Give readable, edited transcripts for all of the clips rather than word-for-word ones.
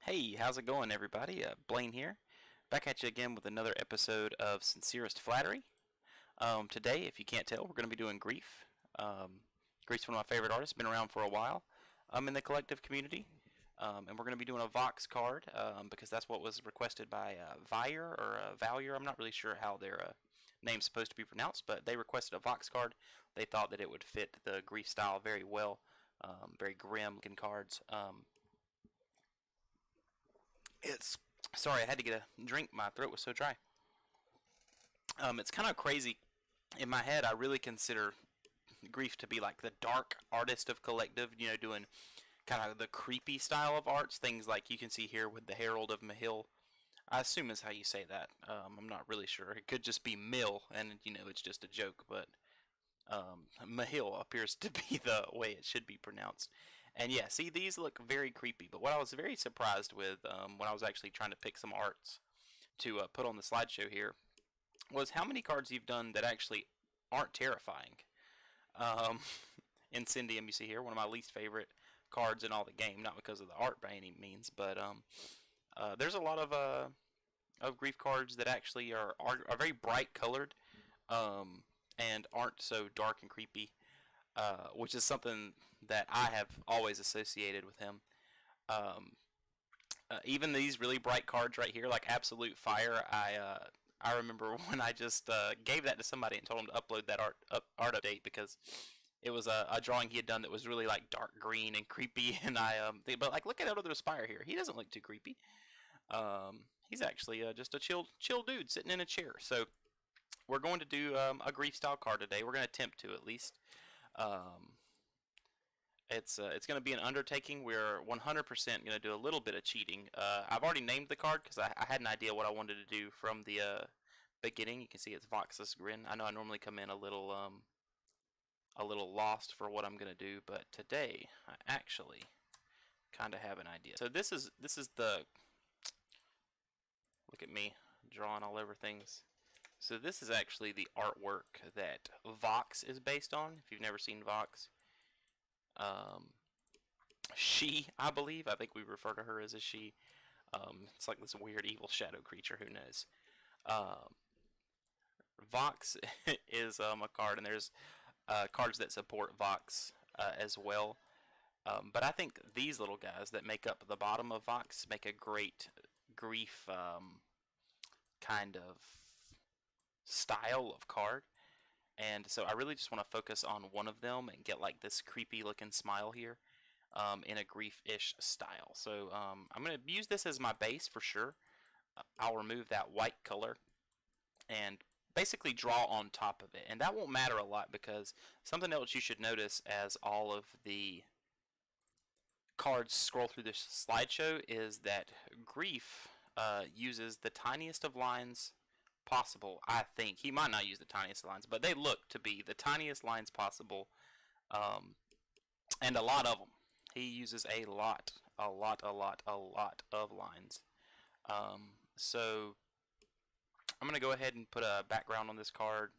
Hey, how's it going, everybody? Blaine here, back at you again with another episode of Sincerest Flattery. Today, if you can't tell, we're going to be doing Grief. Grief's one of my favorite artists, been around for a while in the collective community. And we're going to be doing a Vox card because that's what was requested by Vire or Valier. I'm not really sure how their name's supposed to be pronounced, but they requested a Vox card. They thought that it would fit the Grief style very well. Very grim looking cards. It's sorry, I had to get a drink. My throat was so dry. It's kind of crazy. In my head, I really consider Grief to be like the dark artist of collective. You know, doing kind of the creepy style of arts. Things like you can see here with the Herald of Mahil. I assume is how you say that. I'm not really sure. It could just be Mill, and you know it's just a joke. But Mahil appears to be the way it should be pronounced. And yeah, see, these look very creepy. But what I was very surprised with when I was actually trying to pick some arts to put on the slideshow here was how many cards you've done that actually aren't terrifying. Um, Incendium, you see here, one of my least favorite cards in all the game. Not because of the art by any means, but there's a lot of Grief cards that actually are very bright colored and aren't so dark and creepy. Which is something that I have always associated with him. Um, Even these really bright cards right here, like Absolute Fire, I remember when I just gave that to somebody and told him to upload that art update because it was a drawing he had done that was really like dark green and creepy, and but like look at Elder Spire here. He doesn't look too creepy. He's actually just a chill dude sitting in a chair. So we're going to do a Grief style card today. We're going to attempt to at least. Um, it's going to be an undertaking. We're 100% going to do a little bit of cheating. I've already named the card because I had an idea what I wanted to do from the beginning. You can see it's Vox's Grin. I know I normally come in a little lost for what I'm going to do, but today I actually kind of have an idea. So this is the look at me drawing all over things. So this is actually the artwork that Vox is based on. If you've never seen Vox, she, I believe, I think we refer to her as a she. It's like this weird evil shadow creature. Who knows? Um, Vox is a card, and there's cards that support Vox as well. But I think these little guys that make up the bottom of Vox make a great Grief kind of style of card. And so I really just want to focus on one of them and get like this creepy looking smile here in a Grief-ish style. So I'm going to use this as my base for sure. I'll remove that white color and basically draw on top of it. And that won't matter a lot because something else you should notice as all of the cards scroll through this slideshow is that Grief uses the tiniest of lines possible. I think he might not use the tiniest lines, but they look to be the tiniest lines possible, and a lot of them. He uses a lot of lines. So I'm gonna go ahead and put a background on this card.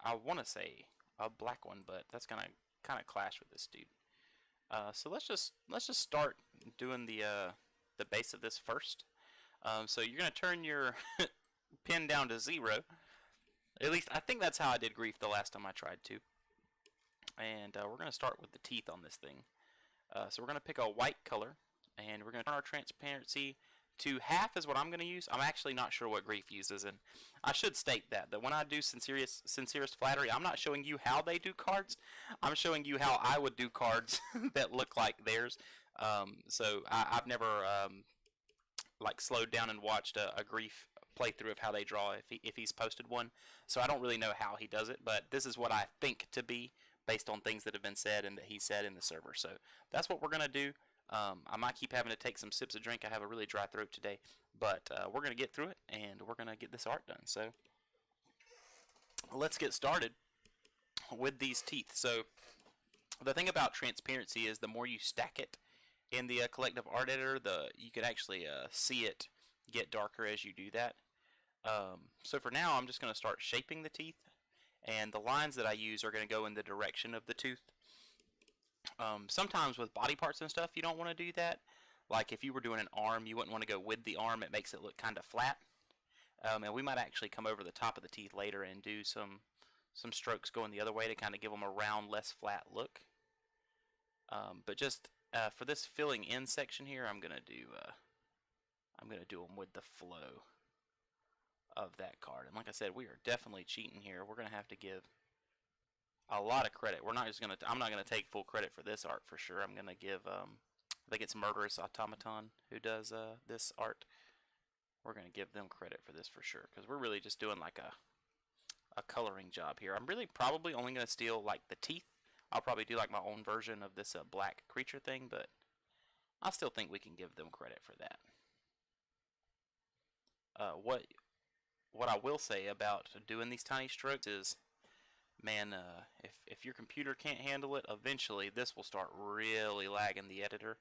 I want to say a black one, but that's gonna kind of clash with this dude. So let's just start doing the base of this first. So you're going to turn your pen down to 0. At least I think that's how I did Grief the last time I tried to. And we're going to start with the teeth on this thing. So we're going to pick a white color, and we're going to turn our transparency to half is what I'm going to use. I'm actually not sure what Grief uses, and I should state that when I do Sincerest Flattery, I'm not showing you how they do cards. I'm showing you how I would do cards that look like theirs. So I've never like slowed down and watched a Grief playthrough of how they draw if he's posted one. So I don't really know how he does it, but this is what I think to be based on things that have been said and that he said in the server. So that's what we're going to do. I might keep having to take some sips of drink. I have a really dry throat today, but we're going to get through it and we're going to get this art done. So let's get started with these teeth. So the thing about transparency is the more you stack it in the collective art editor, you can actually see it get darker as you do that. So for now, I'm just going to start shaping the teeth, and the lines that I use are going to go in the direction of the tooth. Sometimes with body parts and stuff, you don't want to do that. Like if you were doing an arm, you wouldn't want to go with the arm. It makes it look kind of flat. And we might actually come over the top of the teeth later and do some strokes going the other way to kind of give them a round, less flat look. But just for this filling in section here, I'm gonna do them with the flow of that card. And like I said, we are definitely cheating here. We're gonna have to give a lot of credit. We're not just gonna. I'm not gonna take full credit for this art for sure. I'm gonna give. I think it's Murderous Automaton who does this art. We're gonna give them credit for this for sure, because we're really just doing like a coloring job here. I'm really probably only gonna steal like the teeth. I'll probably do like my own version of this black creature thing, but I still think we can give them credit for that. What I will say about doing these tiny strokes is, man, if your computer can't handle it, eventually this will start really lagging the editor.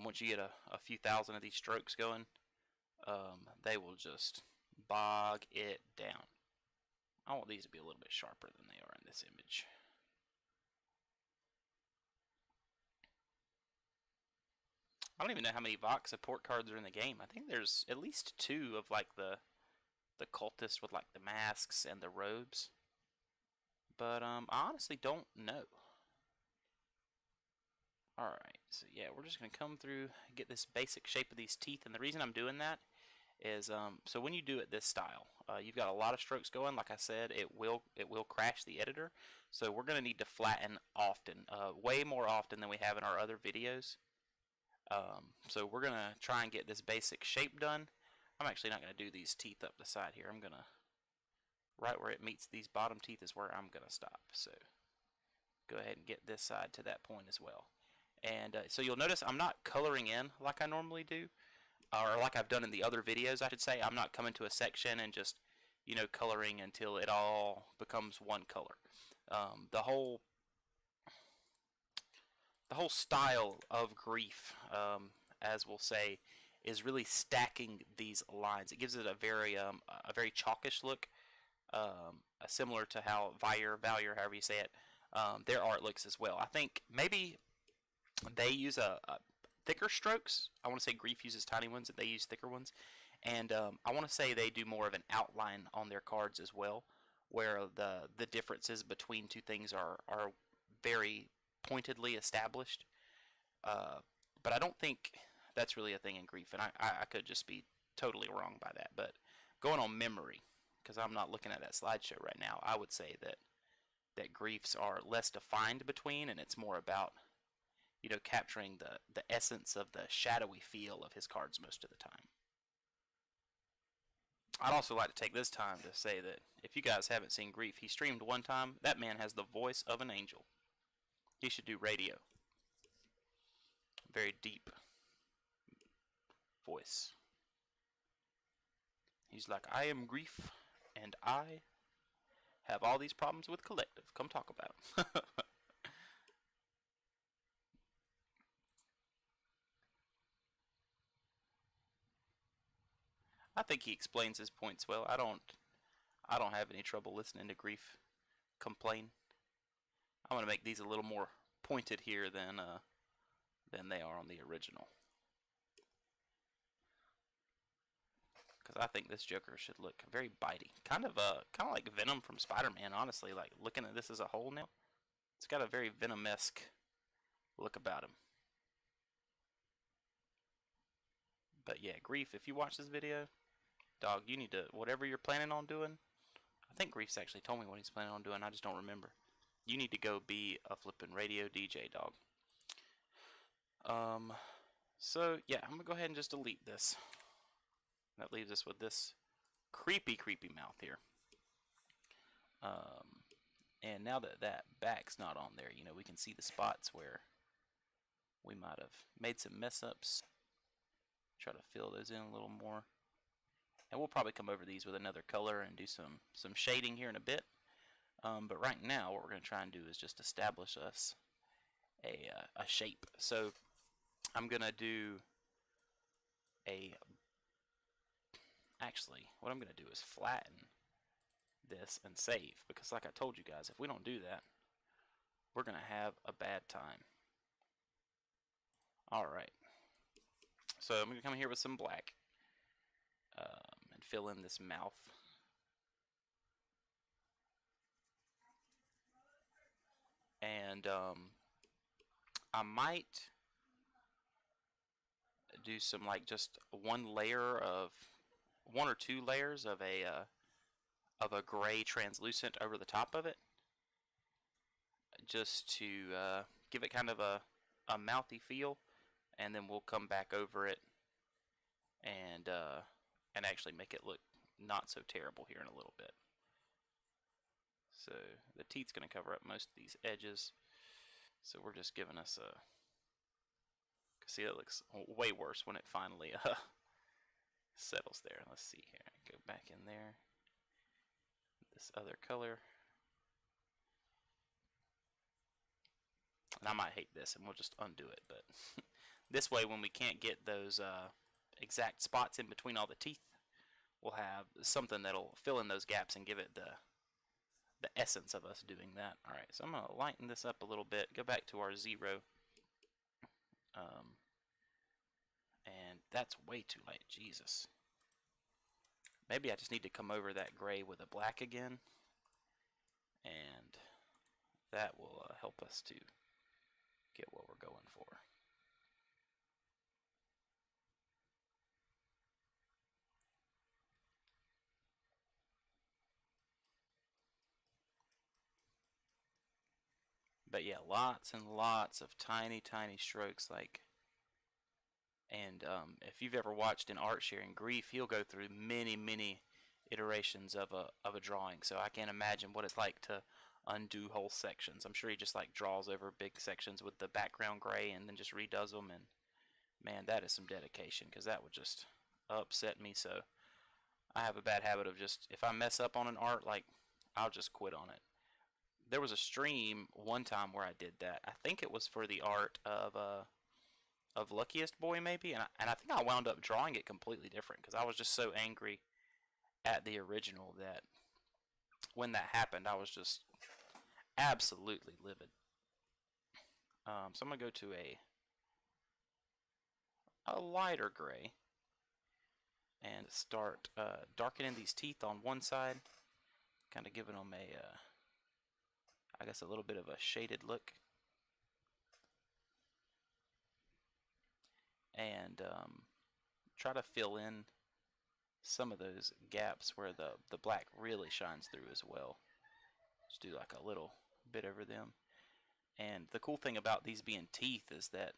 Once you get a few thousand of these strokes going, they will just bog it down. I want these to be a little bit sharper than they are in this image. I don't even know how many Vox support cards are in the game. I think there's at least 2 of like the cultists with like the masks and the robes. But I honestly don't know. Alright, so yeah, we're just going to come through, get this basic shape of these teeth. And the reason I'm doing that is, so when you do it this style, you've got a lot of strokes going. Like I said, it will crash the editor. So we're going to need to flatten often, way more often than we have in our other videos. So we're going to try and get this basic shape done. I'm actually not going to do these teeth up the side here. I'm going to, right where it meets these bottom teeth is where I'm going to stop. So go ahead and get this side to that point as well. And so you'll notice I'm not coloring in like I normally do, or like I've done in the other videos, I should say. I'm not coming to a section and just, you know, coloring until it all becomes one color. The whole style of Grief, as we'll say, is really stacking these lines. It gives it a very chalkish look, similar to how Valier, however you say it, their art looks as well. I think maybe they use a thicker strokes. I want to say Grief uses tiny ones, and they use thicker ones. And I want to say they do more of an outline on their cards as well, where the differences between two things are very pointedly established. But I don't think that's really a thing in Grief, and I could just be totally wrong by that. But going on memory, because I'm not looking at that slideshow right now, I would say that Griefs are less defined between, and it's more about, you know, capturing the essence of the shadowy feel of his cards most of the time. I'd also like to take this time to say that if you guys haven't seen Grief, he streamed one time. That man has the voice of an angel. He should do radio. Very deep voice. He's like, I am Grief, and I have all these problems with Collective. Come talk about them. I think he explains his points well. I don't have any trouble listening to Grief complain. I'm gonna make these a little more pointed here than they are on the original, because I think this Joker should look very bitey, kind of like Venom from Spider-Man. Honestly, like looking at this as a whole now, it's got a very Venom-esque look about him. But yeah, Grief, if you watch this video, dog, you need to, whatever you're planning on doing, I think Grief's actually told me what he's planning on doing, I just don't remember. You need to go be a flippin' radio DJ, dog. So yeah, I'm gonna go ahead and just delete this. That leaves us with this creepy mouth here. And now that back's not on there, you know, we can see the spots where we might have made some mess ups. Try to fill those in a little more. And we'll probably come over these with another color and do some shading here in a bit. But right now, what we're going to try and do is just establish us a shape. So I'm going to do actually, what I'm going to do is flatten this and save. Because like I told you guys, if we don't do that, we're going to have a bad time. Alright. So I'm going to come here with some black and fill in this mouth. And I might do some like just one or two layers of a gray translucent over the top of it, just to give it kind of a mouthy feel, and then we'll come back over it and actually make it look not so terrible here in a little bit. So the teeth's going to cover up most of these edges. So we're just giving us a. See, that looks way worse when it finally settles there. Let's see here. Go back in there. This other color. And I might hate this, and we'll just undo it. But this way, when we can't get those exact spots in between all the teeth, we'll have something that'll fill in those gaps and give it the essence of us doing that. Alright, so I'm going to lighten this up a little bit, go back to our 0. And that's way too light, Jesus. Maybe I just need to come over that gray with a black again, and that will help us to get what we're going for. But yeah, lots and lots of tiny, tiny strokes. And if you've ever watched an art sharing Grief, he'll go through many, many iterations of a drawing. So I can't imagine what it's like to undo whole sections. I'm sure he just like draws over big sections with the background gray and then just redoes them. And man, that is some dedication, because that would just upset me. So I have a bad habit of just, if I mess up on an art, like, I'll just quit on it. There was a stream one time where I did that. I think it was for the art of Luckiest Boy, maybe, and I think I wound up drawing it completely different, because I was just so angry at the original that when that happened, I was just absolutely livid. So I'm gonna go to a lighter gray and start darkening these teeth on one side, kind of giving them I guess a little bit of a shaded look. And try to fill in some of those gaps where the black really shines through as well. Just do like a little bit over them. And the cool thing about these being teeth is that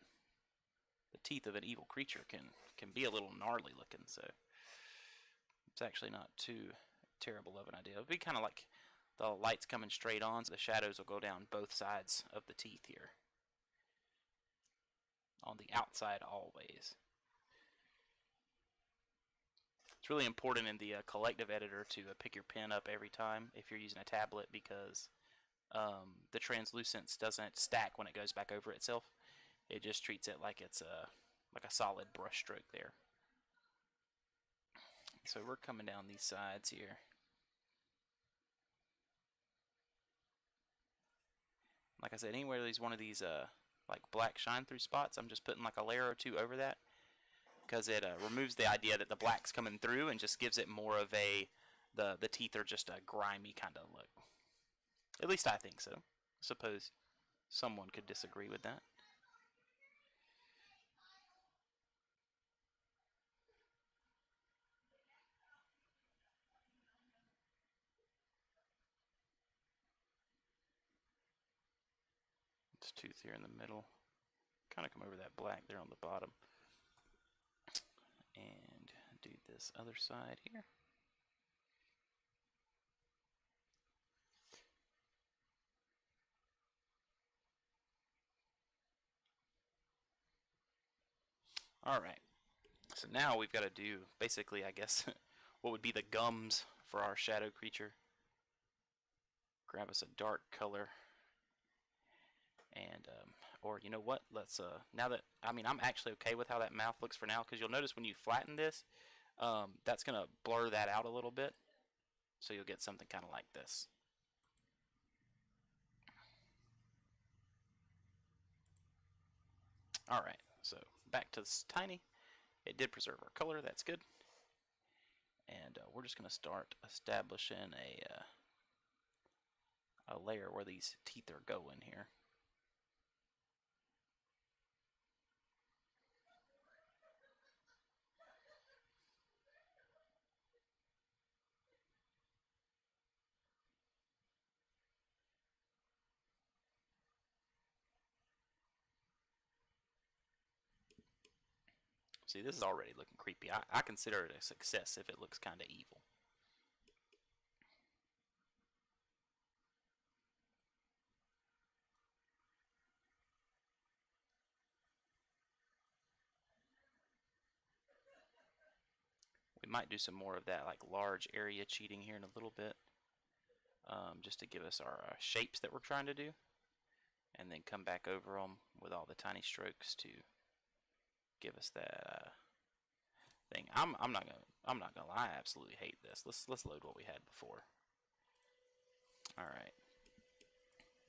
the teeth of an evil creature can be a little gnarly looking, so it's actually not too terrible of an idea. It'll be kind of like the light's coming straight on, so the shadows will go down both sides of the teeth here. On the outside always. It's really important in the collective editor to pick your pen up every time if you're using a tablet, because the translucence doesn't stack when it goes back over itself. It just treats it like it's like a solid brush stroke there. So we're coming down these sides here. Like I said, anywhere there's one of these like black shine through spots, I'm just putting like a layer or two over that, because it removes the idea that the black's coming through and just gives it more of the teeth are just a grimy kind of look. At least I think so. I suppose someone could disagree with that. This tooth here in the middle. Kind of come over that black there on the bottom. And do this other side here. Alright, so now we've got to do, basically, I guess, what would be the gums for our shadow creature. Grab us a dark color. And, or you know what, let's, now that, I mean, I'm actually okay with how that mouth looks for now, because you'll notice when you flatten this, that's going to blur that out a little bit. So you'll get something kind of like this. Alright, so back to this tiny. It did preserve our color, that's good. And we're just going to start establishing a layer where these teeth are going here. See, this is already looking creepy. I consider it a success if it looks kind of evil. We might do some more of that like large area cheating here in a little bit, just to give us our shapes that we're trying to do, and then come back over them with all the tiny strokes to give us that thing. I'm not gonna lie, I absolutely hate this. Let's load what we had before. All right,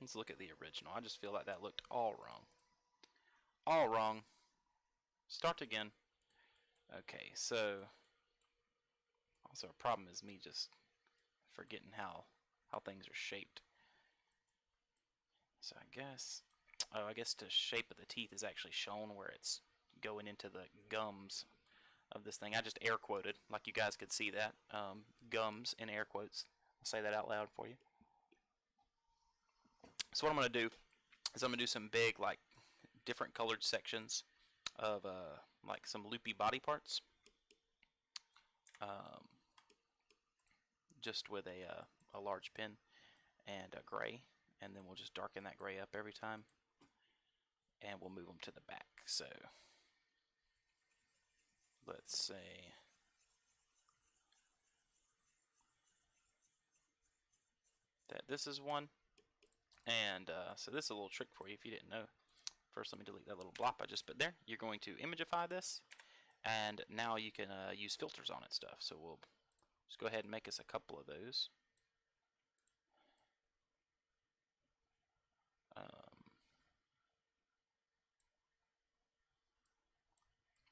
let's look at the original. I just feel like that looked all wrong. All wrong. Start again. Okay, so also a problem is me just forgetting how things are shaped. So I guess the shape of the teeth is actually shown where it's going into the gums of this thing. I just air quoted, like you guys could see that. Gums in air quotes. I'll say that out loud for you. So what I'm going to do is I'm going to do some big, like, different colored sections of, like, some loopy body parts. Just with a large pen and a gray. And then we'll just darken that gray up every time. And we'll move them to the back. So let's say that this is one. And so this is a little trick for you if you didn't know. First, let me delete that little blop I just put there. You're going to imagify this, and now you can use filters on it stuff. So we'll just go ahead and make us a couple of those.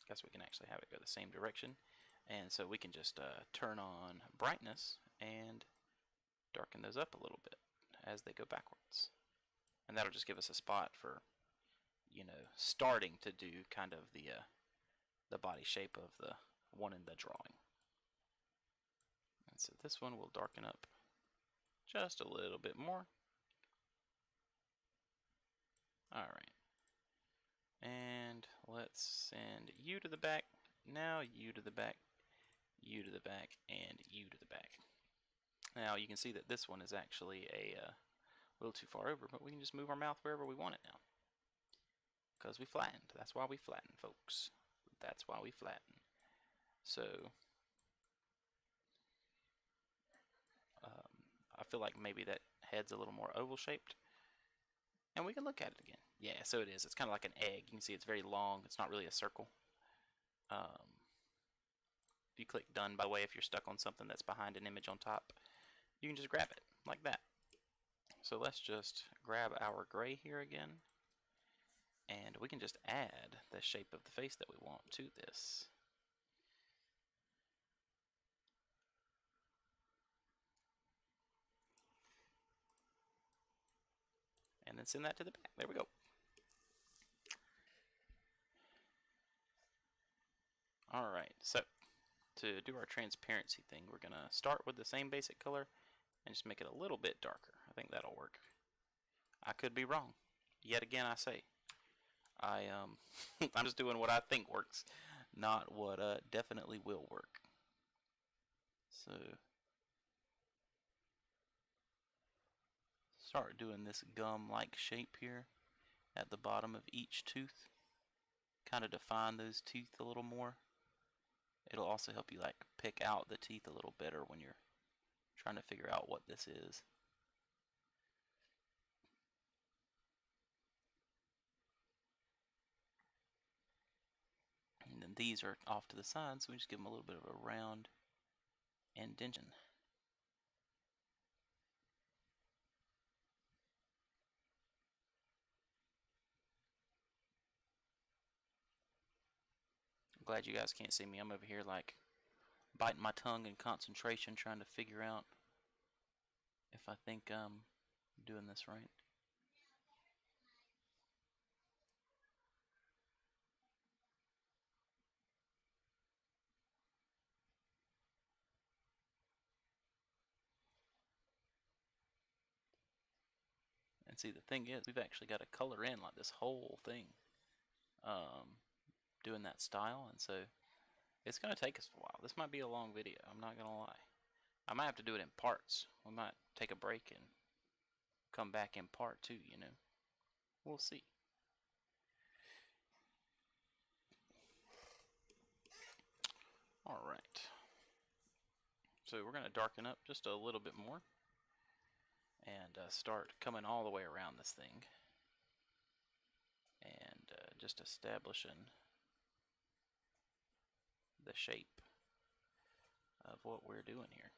Guess we can actually have it go the same direction. And so we can just turn on brightness and darken those up a little bit as they go backwards. And that'll just give us a spot for, you know, starting to do kind of the body shape of the one in the drawing. And so this one will darken up just a little bit more. All right. And let's send you to the back. Now you to the back, you to the back, and you to the back. Now you can see that this one is actually a little too far over, but we can just move our mouth wherever we want it now. Because we flattened. That's why we flatten, folks. That's why we flatten. So I feel like maybe that head's a little more oval shaped. And we can look at it again. Yeah, so it is. It's kind of like an egg. You can see it's very long. It's not really a circle. If you click done, by the way, if you're stuck on something that's behind an image on top, you can just grab it like that. So let's just grab our gray here again. And we can just add the shape of the face that we want to this. And then send that to the back. There we go. Alright, so to do our transparency thing, we're going to start with the same basic color and just make it a little bit darker. I think that'll work. I could be wrong. Yet again, I say. I'm just doing what I think works, not what definitely will work. So start doing this gum-like shape here at the bottom of each tooth. Kind of define those teeth a little more. It'll also help you like pick out the teeth a little better when you're trying to figure out what this is. And then these are off to the side, so we just give them a little bit of a round indentation. I'm glad you guys can't see me. I'm over here like biting my tongue in concentration trying to figure out if I think I'm doing this right. And see, the thing is, we've actually got to color in like this whole thing, um, doing that style, and so it's going to take us a while. This might be a long video, I'm not going to lie. I might have to do it in parts. We might take a break and come back in part 2, you know. We'll see. Alright. So we're going to darken up just a little bit more and start coming all the way around this thing and just establishing the shape of what we're doing here.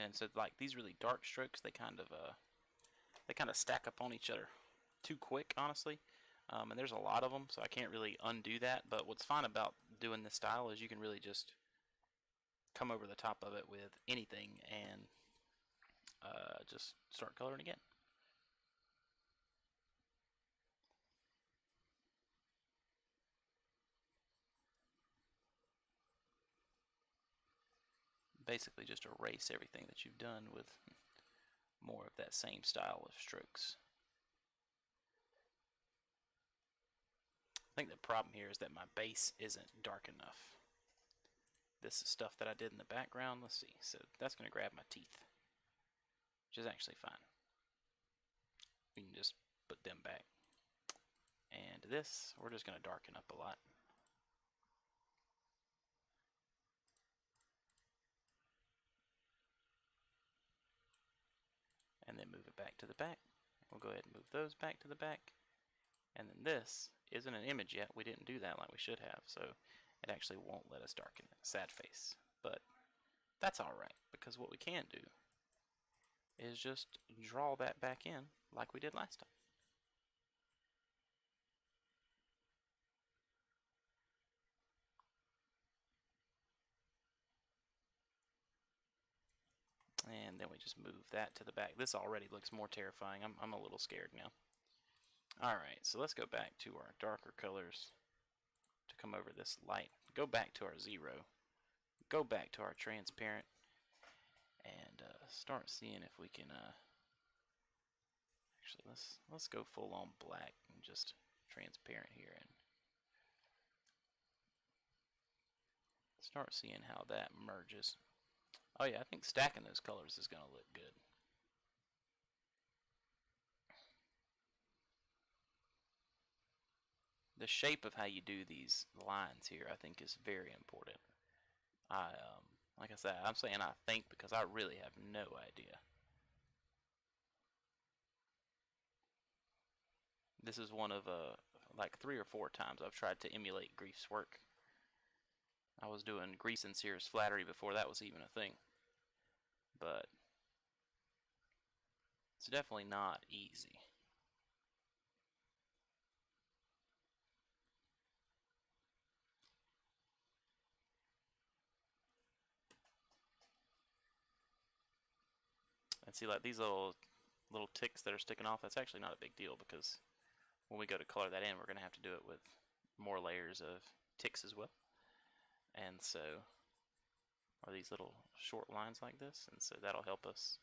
And so like these really dark strokes, they kind of stack up on each other too quick, honestly. And there's a lot of them, so I can't really undo that. But what's fun about doing this style is you can really just come over the top of it with anything and just start coloring again. Basically just erase everything that you've done with more of that same style of strokes. I think the problem here is that my base isn't dark enough. This is stuff that I did in the background. Let's see. So that's going to grab my teeth, which is actually fine. We can just put them back. And this, we're just going to darken up a lot. And then move it back to the back. We'll go ahead and move those back to the back. And then this isn't an image yet. We didn't do that like we should have, so it actually won't let us darken it. Sad face. But that's alright, because what we can do is just draw that back in like we did last time. And then we just move that to the back. This already looks more terrifying. I'm a little scared now. Alright, so let's go back to our darker colors to come over this light. Go back to our 0. Go back to our transparent. And start seeing if we can actually let's go full on black and just transparent here and start seeing how that merges. Oh yeah, I think stacking those colors is going to look good. The shape of how you do these lines here, I think, is very important. Like I said, I'm saying I think because I really have no idea. This is one of like 3 or 4 times I've tried to emulate Grief's work. I was doing Grief, Sincerest, Flattery before that was even a thing. But it's definitely not easy. And see, like these little ticks that are sticking off, that's actually not a big deal because when we go to color that in, we're going to have to do it with more layers of ticks as well. And so, are these little short lines like this, and so that'll help us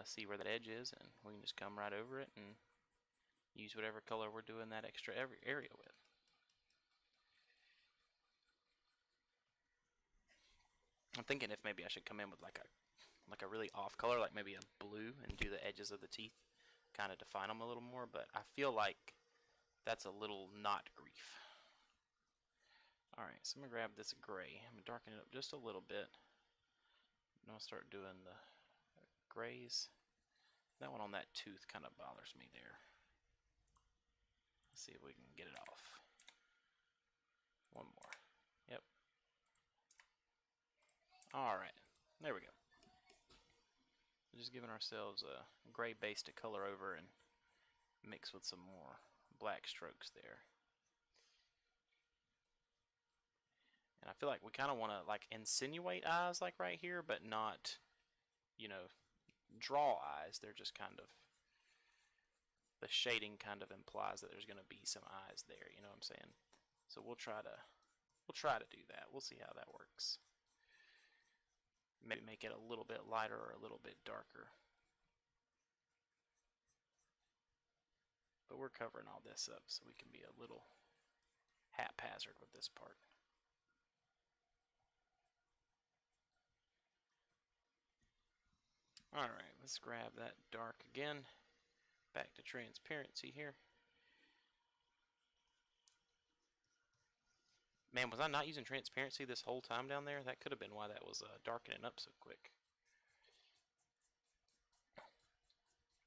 see where that edge is, and we can just come right over it and use whatever color we're doing that extra area with. I'm thinking if maybe I should come in with like a really off color, like maybe a blue, and do the edges of the teeth, kind of define them a little more, but I feel like that's a little not Grief. Alright, so I'm going to grab this gray. I'm going to darken it up just a little bit. And I'll start doing the grays. That one on that tooth kind of bothers me there. Let's see if we can get it off. One more. Yep. Alright. There we go. Just giving ourselves a gray base to color over and mix with some more black strokes there. And I feel like we kind of want to like insinuate eyes like right here, but not, you know, draw eyes. They're just kind of, the shading kind of implies that there's going to be some eyes there, you know what I'm saying? So we'll try to do that. We'll see how that works. Maybe make it a little bit lighter or a little bit darker. But we're covering all this up so we can be a little haphazard with this part. Alright, let's grab that dark again. Back to transparency here. Man, was I not using transparency this whole time down there? That could have been why that was darkening up so quick.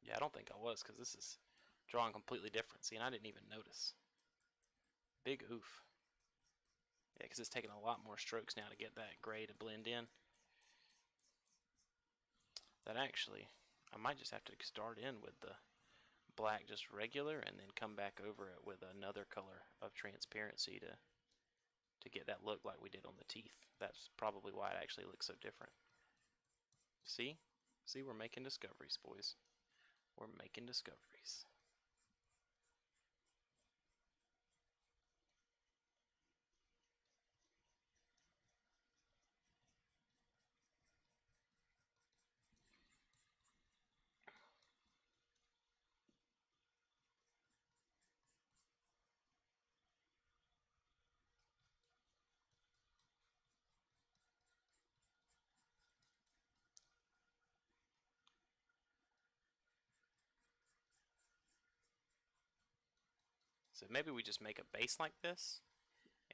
Yeah, I don't think I was, because this is drawing completely different. See, and I didn't even notice. Big oof. Yeah, because it's taking a lot more strokes now to get that gray to blend in. That actually, I might just have to start in with the black just regular and then come back over it with another color of transparency to get that look like we did on the teeth. That's probably why it actually looks so different. See? See, we're making discoveries, boys. We're making discoveries. So maybe we just make a base like this,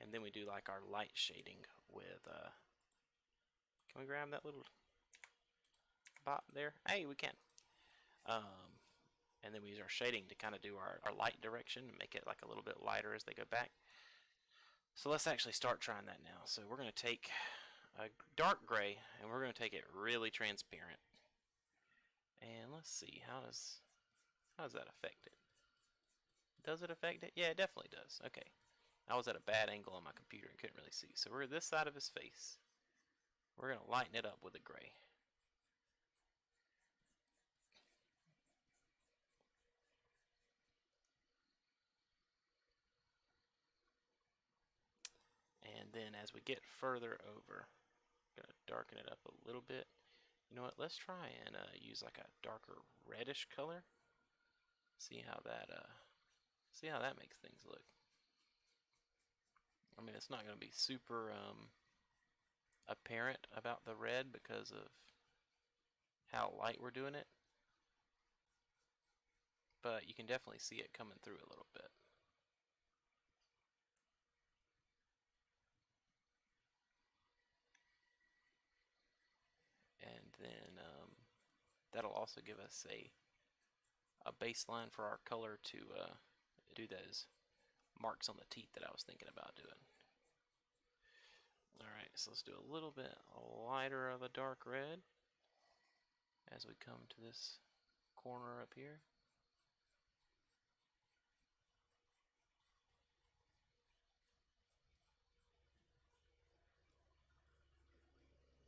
and then we do like our light shading with, can we grab that little bot there? Hey, we can. And then we use our shading to kind of do our light direction, make it like a little bit lighter as they go back. So let's actually start trying that now. So we're going to take a dark gray, and we're going to take it really transparent. And let's see, how does that affect it? Does it affect it? Yeah, it definitely does. Okay. I was at a bad angle on my computer and couldn't really see. So we're this side of his face. We're going to lighten it up with a gray. And then as we get further over, I'm going to darken it up a little bit. You know what? Let's try and use like a darker reddish color. See how that makes things look. I mean, it's not going to be super apparent about the red because of how light we're doing it, but you can definitely see it coming through a little bit. And then that'll also give us a baseline for our color to do those marks on the teeth that I was thinking about doing. Alright, so let's do a little bit lighter of a dark red as we come to this corner up here.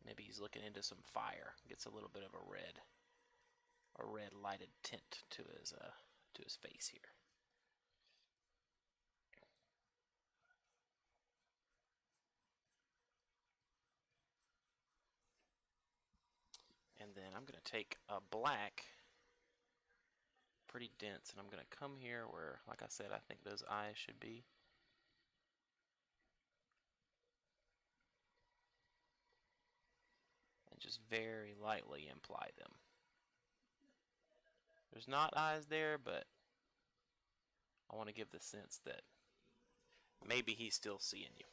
Maybe he's looking into some fire. Gets a little bit of a red lighted tint to his face here. And then I'm going to take a black, pretty dense, and I'm going to come here where, like I said, I think those eyes should be. And just very lightly imply them. There's not eyes there, but I want to give the sense that maybe he's still seeing you.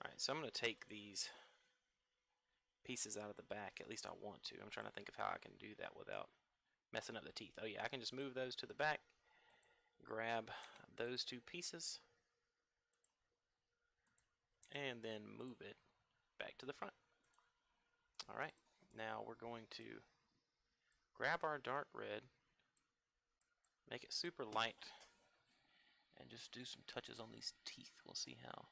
Alright, so I'm going to take these pieces out of the back. At least I want to. I'm trying to think of how I can do that without messing up the teeth. Oh yeah, I can just move those to the back, grab those two pieces, and then move it back to the front. Alright, now we're going to grab our dark red, make it super light, and just do some touches on these teeth. We'll see how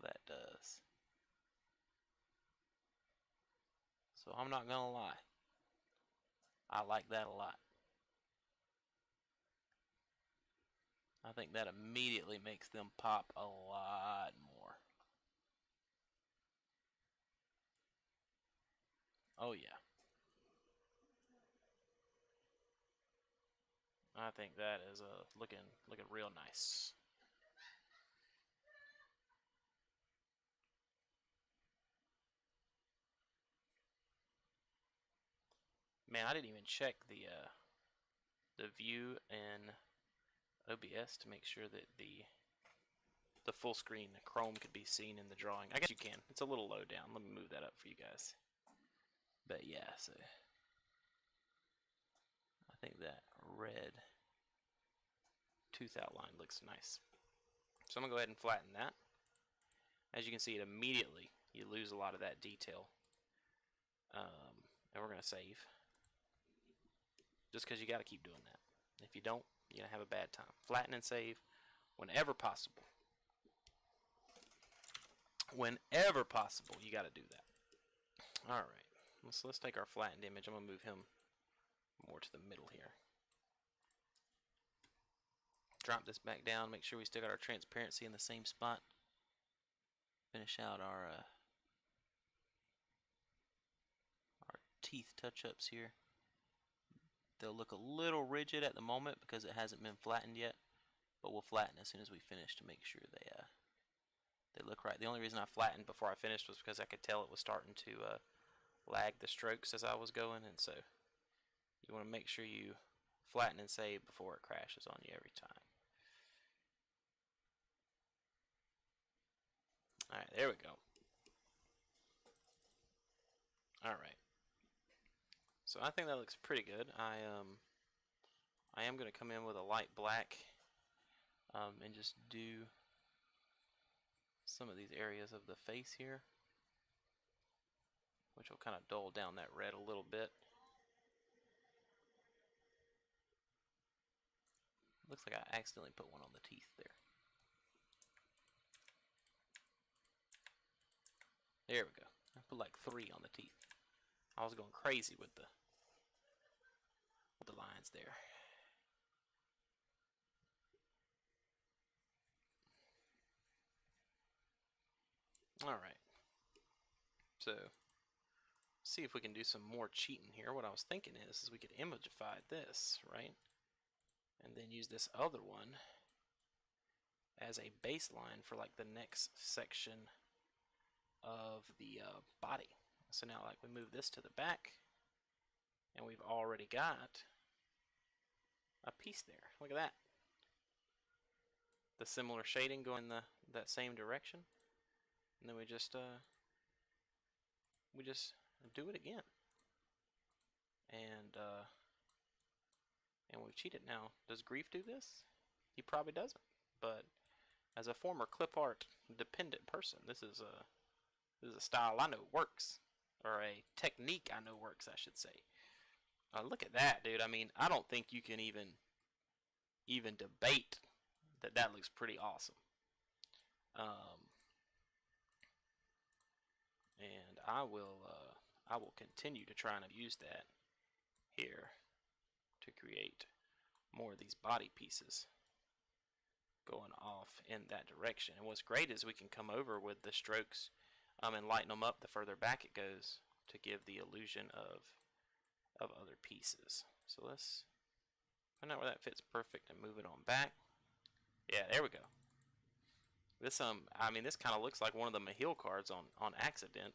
that does. So I'm not gonna lie, I like that a lot. I think that immediately makes them pop a lot more. Oh yeah. I think that is looking real nice. Man, I didn't even check the view in OBS to make sure that the full screen Chrome could be seen in the drawing. I guess you can. It's a little low down. Let me move that up for you guys. But yeah, so I think that red tooth outline looks nice. So I'm gonna go ahead and flatten that. As you can see, it immediately you lose a lot of that detail. And we're gonna save. Just because you got to keep doing that. If you don't, you're gonna have a bad time. Flatten and save whenever possible. Whenever possible, you got to do that. All right. Let's take our flattened image. I'm gonna move him more to the middle here. Drop this back down. Make sure we still got our transparency in the same spot. Finish out our teeth touch-ups here. They'll look a little rigid at the moment because it hasn't been flattened yet, but we'll flatten as soon as we finish to make sure they look right. The only reason I flattened before I finished was because I could tell it was starting to lag the strokes as I was going, and so you want to make sure you flatten and save before it crashes on you every time. Alright, there we go. Alright. So I think that looks pretty good. I am going to come in with a light black and just do some of these areas of the face here, which will kind of dull down that red a little bit. Looks like I accidentally put one on the teeth there. There we go. I put like 3 on the teeth. I was going crazy with the lines there. Alright. So, see if we can do some more cheating here. What I was thinking is we could imagify this, right? And then use this other one as a baseline for like the next section of the body. So now like we move this to the back and we've already got a piece there. Look at that. The similar shading going that same direction. And then we just do it again. And we've cheated now. Does Grief do this? He probably doesn't. But as a former clip art dependent person, this is a style I know works, or a technique I know works, I should say. Look at that, dude. I mean, I don't think you can even debate that looks pretty awesome. And I will continue to try and use that here to create more of these body pieces going off in that direction. And what's great is we can come over with the strokes and lighten them up the further back it goes to give the illusion of other pieces. So let's find out where that fits perfect and move it on back. Yeah, there we go. This I mean, this kind of looks like one of the Mahil cards on accident,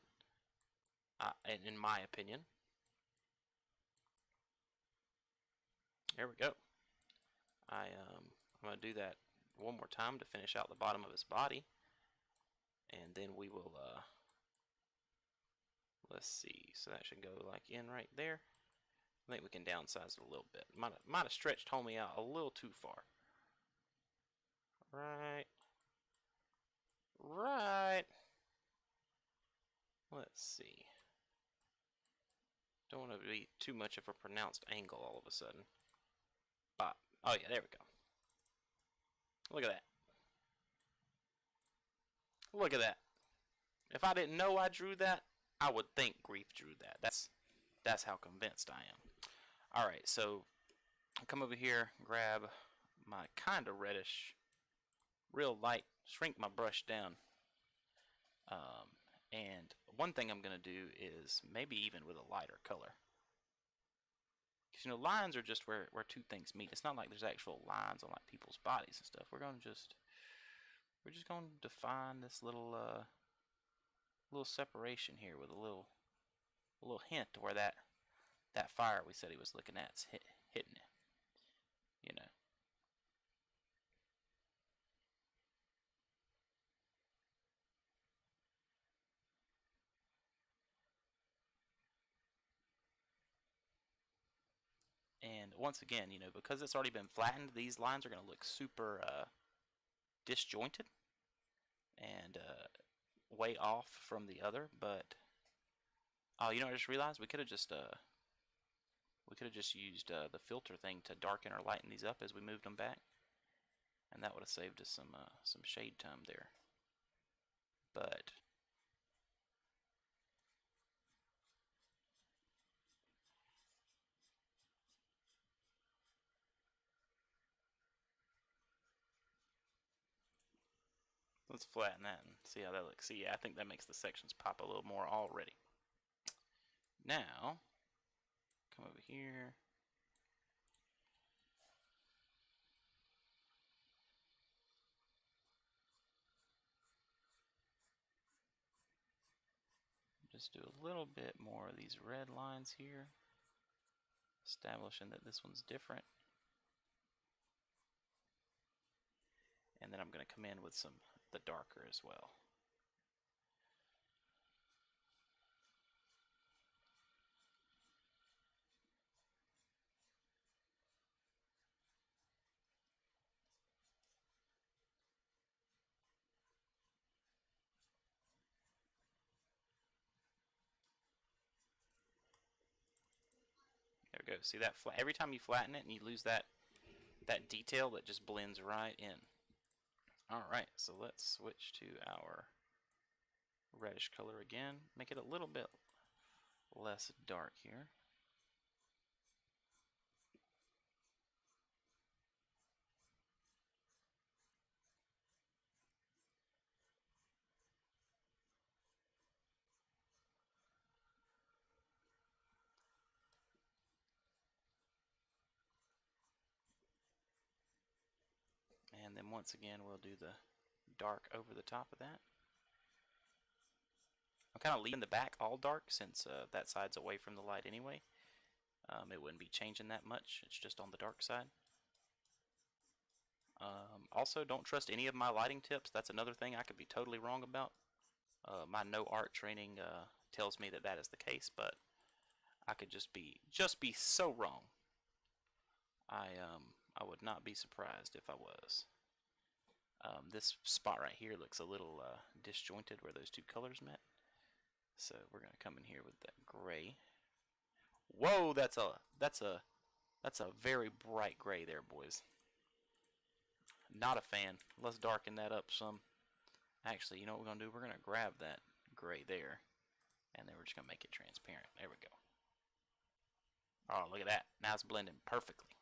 in my opinion. There we go. I'm gonna do that one more time to finish out the bottom of his body, and then we will Let's see. So that should go like in right there. I think we can downsize it a little bit. Might have stretched homie out a little too far. Right. Right. Let's see. Don't want to be too much of a pronounced angle all of a sudden. Bop. Oh yeah, there we go. Look at that. Look at that. If I didn't know I drew that, I would think Grief drew that. That's how convinced I am. Alright, so come over here, grab my kind of reddish, real light, shrink my brush down. And one thing I'm going to do is maybe even with a lighter color. Because, you know, lines are just where two things meet. It's not like there's actual lines on like people's bodies and stuff. We're just going to define this little separation here with a little hint to where that fire we said he was looking at is hitting it. You know. And once again, you know, because it's already been flattened, these lines are going to look super disjointed and way off from the other. But oh, you know, I just realized we could have just used the filter thing to darken or lighten these up as we moved them back, and that would have saved us some shade time there. But let's flatten that and see how that looks. See, yeah, I think that makes the sections pop a little more already. Now, come over here. Just do a little bit more of these red lines here, establishing that this one's different. And then I'm going to come in with the darker as well. There we go. See that? Every time you flatten it and you lose that detail, that just blends right in. Alright, so let's switch to our reddish color again. Make it a little bit less dark here. And then once again, we'll do the dark over the top of that. I'm kind of leaving the back all dark since that side's away from the light anyway. It wouldn't be changing that much. It's just on the dark side. Also, don't trust any of my lighting tips. That's another thing I could be totally wrong about. My no art training tells me that is the case, but I could just be so wrong. I would not be surprised if I was. This spot right here looks a little disjointed where those two colors met. So we're gonna come in here with that gray. Whoa, that's a very bright gray there, boys. Not a fan. Let's darken that up some. Actually, you know what we're gonna do? We're gonna grab that gray there, and then we're just gonna make it transparent. There we go. Oh, look at that. Now it's blending perfectly.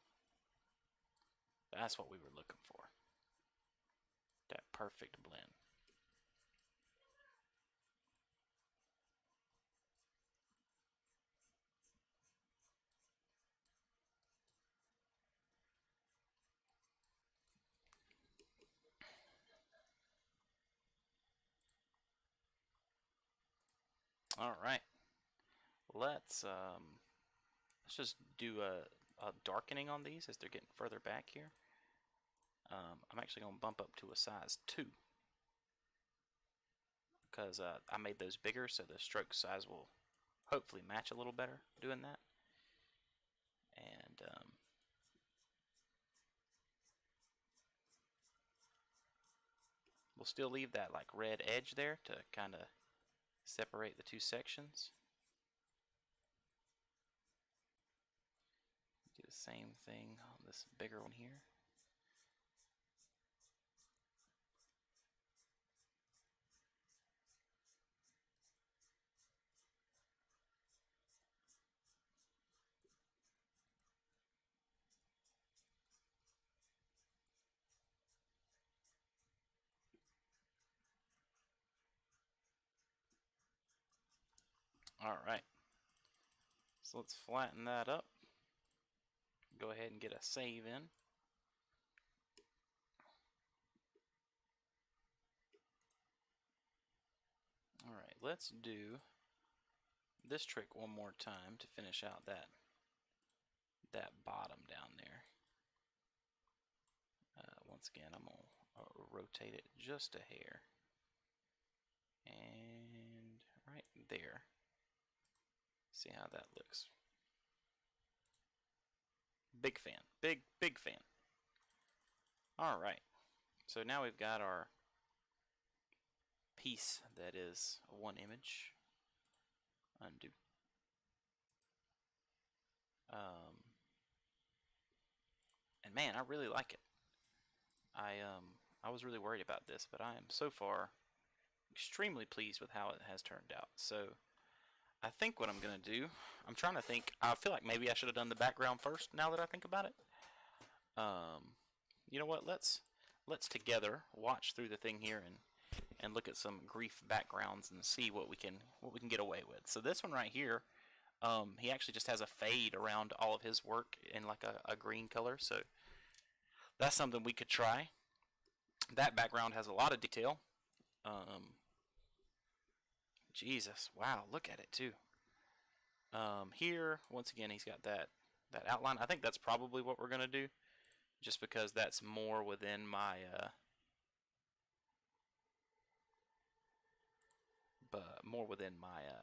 That's what we were looking for. That perfect blend. All right. Let's just do a darkening on these as they're getting further back here. I'm actually going to bump up to a size 2 because I made those bigger, so the stroke size will hopefully match a little better doing that. And we'll still leave that like red edge there to kind of separate the two sections. Do the same thing on this bigger one here. Alright, so let's flatten that up. Go ahead and get a save in. Alright, let's do this trick one more time to finish out that bottom down there. Once again, I'm going to rotate it just a hair. And right there. See how that looks. Big fan. Big fan. Alright. So now we've got our piece that is one image. Undo. And man, I really like it. I was really worried about this, but I am so far extremely pleased with how it has turned out. So I think what I'm gonna do, I'm trying to think. I feel like maybe I should have done the background first. Now that I think about it, you know what? Let's together watch through the thing here and look at some grief backgrounds and see what we can get away with. So this one right here, he actually just has a fade around all of his work in like a green color. So that's something we could try. That background has a lot of detail. Jesus, wow, look at it too. Here, once again, he's got that outline. I think that's probably what we're gonna do, just because that's more within my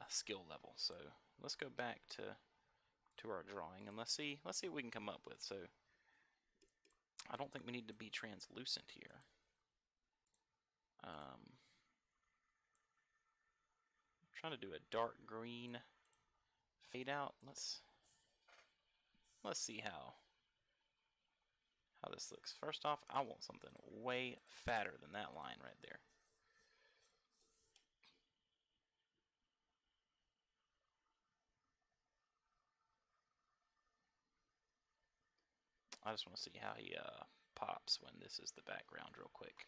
skill level. So let's go back to our drawing and let's see what we can come up with. So I don't think we need to be translucent here. I'm trying to do a dark green fade out. Let's see how this looks. First off, I want something way fatter than that line right there. I just want to see how he pops when this is the background real quick.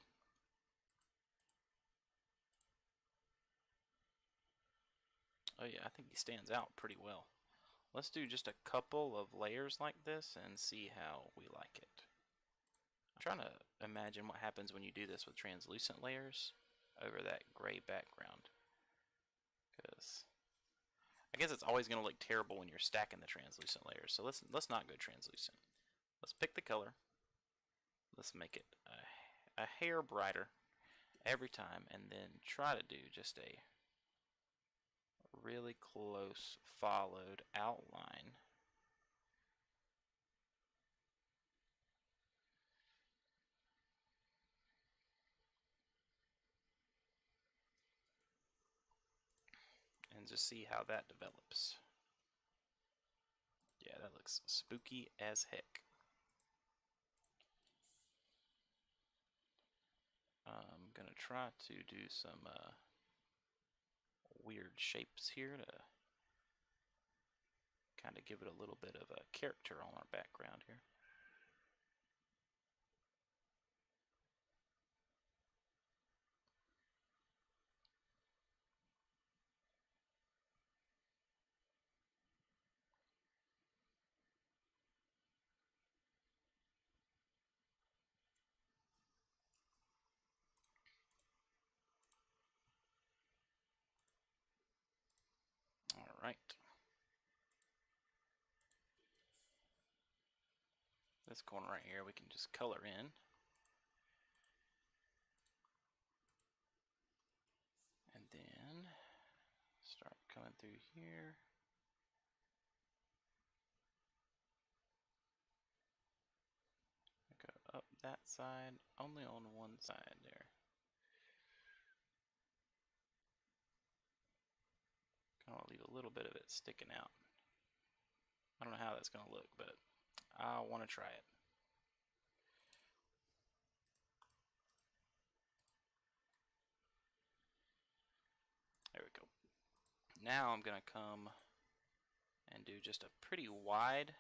Oh yeah, I think he stands out pretty well. Let's do just a couple of layers like this and see how we like it. I'm trying to imagine what happens when you do this with translucent layers over that gray background. Because I guess it's always going to look terrible when you're stacking the translucent layers. So let's not go translucent. Let's pick the color. Let's make it a hair brighter every time, and then try to do just a really close followed outline. And just see how that develops. Yeah, that looks spooky as heck. I'm gonna try to do some weird shapes here to kind of give it a little bit of a character on our background here. Alright. This corner right here we can just color in. And then start coming through here. that side, only on one side there. Kind of leave a little bit of it sticking out. I don't know how that's going to look, but I want to try it. There we go. Now I'm going to come and do just a pretty wide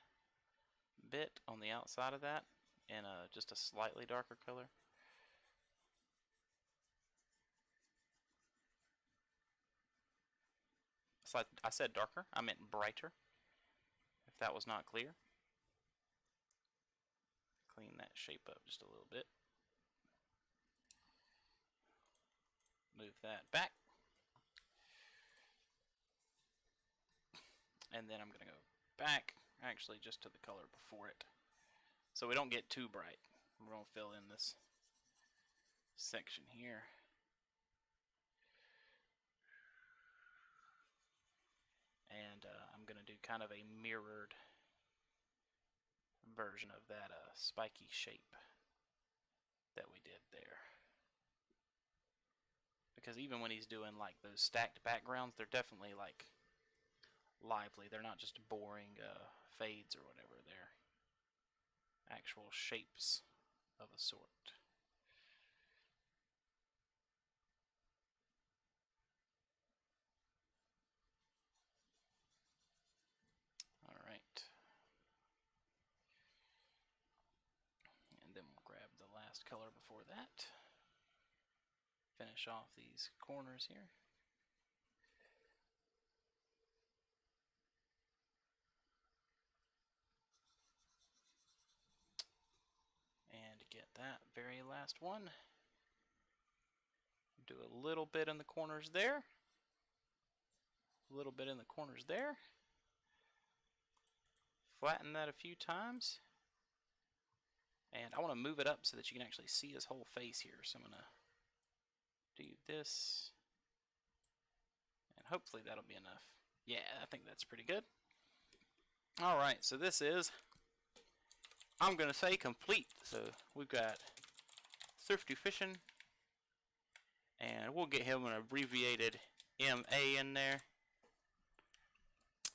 bit on the outside of that in just a slightly darker color. So I said darker, I meant brighter, if that was not clear. Clean that shape up just a little bit. Move that back. And then I'm going to go back, actually just to the color before it, so we don't get too bright. We're going to fill in this section here. And I'm going to do kind of a mirrored version of that spiky shape that we did there. Because even when he's doing like those stacked backgrounds, they're definitely like lively. They're not just boring fades or whatever. They're actual shapes of a sort. Alright. And then we'll grab the last color before that. Finish off these corners here. And get that very last one. Do a little bit in the corners there. A little bit in the corners there. Flatten that a few times. And I want to move it up so that you can actually see his whole face here. So I'm going to do this. And hopefully that'll be enough. Yeah, I think that's pretty good. Alright, so this is, I'm going to say, complete. So we've got Thrifty Fishing. And we'll get him an abbreviated MA in there.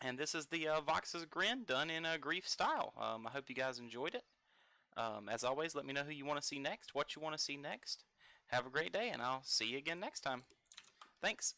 And this is the Vox's Grin done in a Grief style. I hope you guys enjoyed it. As always, let me know who you want to see next, what you want to see next. Have a great day, and I'll see you again next time. Thanks.